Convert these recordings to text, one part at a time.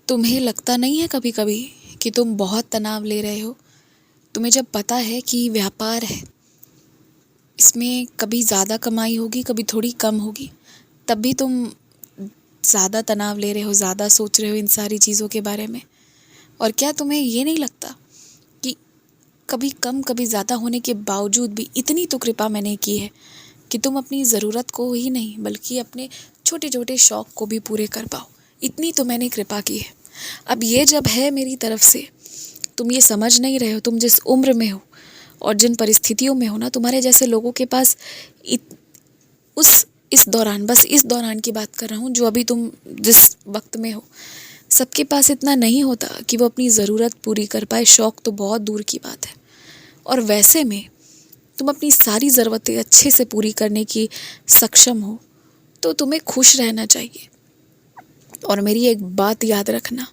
तुम्हें लगता नहीं है कभी कभी कि तुम बहुत तनाव ले रहे हो? तुम्हें जब पता है कि व्यापार है, इसमें कभी ज़्यादा कमाई होगी, कभी थोड़ी कम होगी, तब भी तुम ज़्यादा तनाव ले रहे हो, ज़्यादा सोच रहे हो इन सारी चीज़ों के बारे में। और क्या तुम्हें ये नहीं लगता कि कभी कम कभी ज़्यादा होने के बावजूद भी इतनी तो कृपा मैंने की है कि तुम अपनी ज़रूरत को ही नहीं बल्कि अपने छोटे छोटे शौक़ को भी पूरे कर पाओ। इतनी तो मैंने कृपा की है। अब ये जब है मेरी तरफ से, तुम ये समझ नहीं रहे हो, तुम जिस उम्र में हो और जिन परिस्थितियों में हो ना, तुम्हारे जैसे लोगों के पास इस दौरान, बस इस दौरान की बात कर रहा हूँ जो अभी तुम जिस वक्त में हो, सबके पास इतना नहीं होता कि वो अपनी ज़रूरत पूरी कर पाए। शौक़ तो बहुत दूर की बात है। और वैसे में तुम अपनी सारी ज़रूरतें अच्छे से पूरी करने की सक्षम हो, तो तुम्हें खुश रहना चाहिए। और मेरी एक बात याद रखना,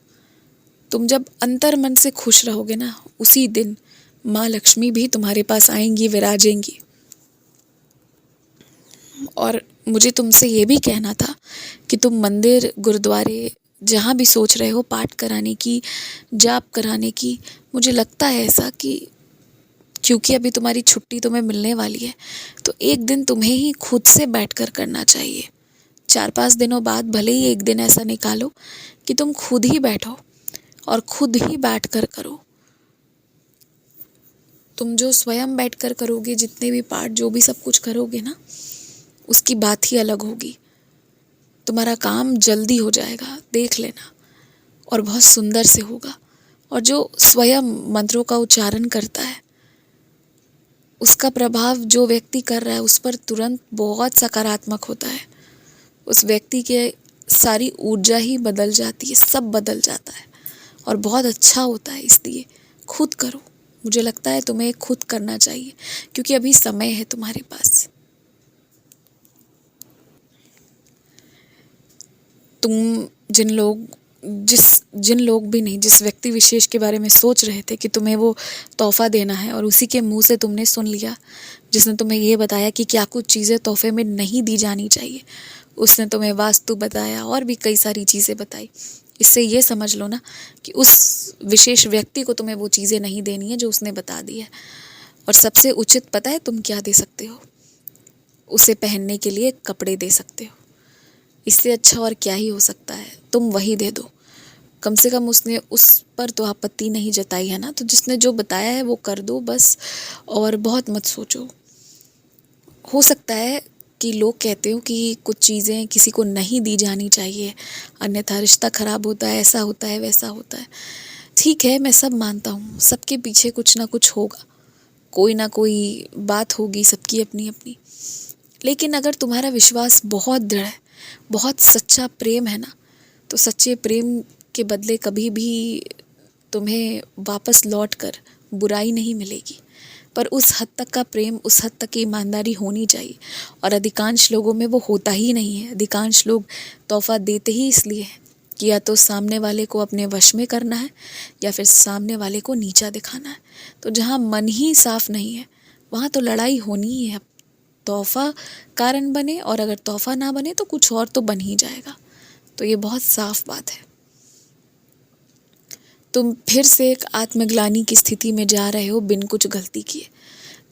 तुम जब अंतर मन से खुश रहोगे ना, उसी दिन माँ लक्ष्मी भी तुम्हारे पास आएंगी, विराजेंगी। और मुझे तुमसे ये भी कहना था कि तुम मंदिर, गुरुद्वारे, जहाँ भी सोच रहे हो पाठ कराने की, जाप कराने की, मुझे लगता है ऐसा कि क्योंकि अभी तुम्हारी छुट्टी तुम्हें मिलने वाली है, तो एक दिन तुम्हें ही खुद से बैठकर करना चाहिए। 4-5 दिनों बाद भले ही एक दिन ऐसा निकालो कि तुम खुद ही बैठो और खुद ही बैठकर करो। तुम जो स्वयं बैठकर करोगे, जितने भी पाठ, जो भी सब कुछ करोगे ना, उसकी बात ही अलग होगी। तुम्हारा काम जल्दी हो जाएगा, देख लेना, और बहुत सुंदर से होगा। और जो स्वयं मंत्रों का उच्चारण करता है, उसका प्रभाव जो व्यक्ति कर रहा है उस पर तुरंत बहुत सकारात्मक होता है। उस व्यक्ति के सारी ऊर्जा ही बदल जाती है, सब बदल जाता है और बहुत अच्छा होता है। इसलिए खुद करो। मुझे लगता है तुम्हें खुद करना चाहिए क्योंकि अभी समय है तुम्हारे पास। तुम जिन लोग भी नहीं, जिस व्यक्ति विशेष के बारे में सोच रहे थे कि तुम्हें वो तोहफा देना है और उसी के मुंह से तुमने सुन लिया, जिसने तुम्हें ये बताया कि क्या कुछ चीज़ें तोहफे में नहीं दी जानी चाहिए, उसने तुम्हें वास्तु बताया और भी कई सारी चीज़ें बताई। इससे ये समझ लो ना कि उस विशेष व्यक्ति को तुम्हें वो चीज़ें नहीं देनी है जो उसने बता दी है। और सबसे उचित पता है तुम क्या दे सकते हो? उसे पहनने के लिए कपड़े दे सकते हो। इससे अच्छा और क्या ही हो सकता है? तुम वही दे दो। कम से कम उसने उस पर तो आपत्ति नहीं जताई है ना, तो जिसने जो बताया है वो कर दो बस। और बहुत मत सोचो। हो सकता है कि लोग कहते हो कि कुछ चीज़ें किसी को नहीं दी जानी चाहिए, अन्यथा रिश्ता खराब होता है, ऐसा होता है, वैसा होता है। ठीक है, मैं सब मानता हूँ, सबके पीछे कुछ ना कुछ होगा, कोई ना कोई बात होगी, सबकी अपनी अपनी। लेकिन अगर तुम्हारा विश्वास बहुत दृढ़ है, बहुत सच्चा प्रेम है ना, तो सच्चे प्रेम के बदले कभी भी तुम्हें वापस लौट कर बुराई नहीं मिलेगी। पर उस हद तक का प्रेम, उस हद तक की ईमानदारी होनी चाहिए। और अधिकांश लोगों में वो होता ही नहीं है। अधिकांश लोग तोहफा देते ही इसलिए हैं कि या तो सामने वाले को अपने वश में करना है या फिर सामने वाले को नीचा दिखाना है। तो जहाँ मन ही साफ नहीं है, वहाँ तो लड़ाई होनी ही है। तोहफा कारण बने और अगर तोहफा ना बने तो कुछ और तो बन ही जाएगा। तो ये बहुत साफ बात है। तुम फिर से एक आत्मग्लानि की स्थिति में जा रहे हो बिन कुछ गलती किए।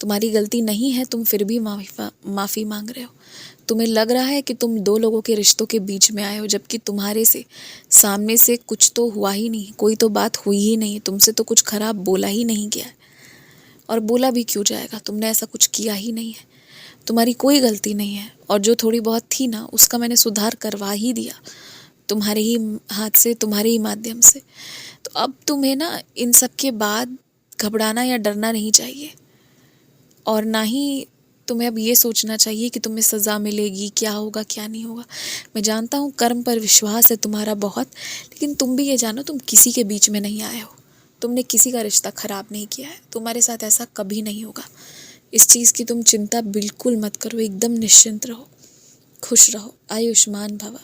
तुम्हारी गलती नहीं है, तुम फिर भी माफ़ी मांग रहे हो। तुम्हें लग रहा है कि तुम दो लोगों के रिश्तों के बीच में आए हो, जबकि तुम्हारे से सामने से कुछ तो हुआ ही नहीं, कोई तो बात हुई ही नहीं, तुमसे तो कुछ खराब बोला ही नहीं गया है। और बोला भी क्यों जाएगा? तुमने ऐसा कुछ किया ही नहीं है। तुम्हारी कोई गलती नहीं है और जो थोड़ी बहुत थी ना, उसका मैंने सुधार करवा ही दिया, तुम्हारे ही हाथ से, तुम्हारे ही माध्यम से। तो अब तुम्हें ना इन सब के बाद घबराना या डरना नहीं चाहिए। और ना ही तुम्हें अब ये सोचना चाहिए कि तुम्हें सज़ा मिलेगी, क्या होगा क्या नहीं होगा। मैं जानता हूँ कर्म पर विश्वास है तुम्हारा बहुत, लेकिन तुम भी ये जानो तुम किसी के बीच में नहीं आए हो। तुमने किसी का रिश्ता ख़राब नहीं किया है। तुम्हारे साथ ऐसा कभी नहीं होगा। इस चीज़ की तुम चिंता बिल्कुल मत करो, एकदम निश्चिंत रहो, खुश रहो, आयुष्मान भव।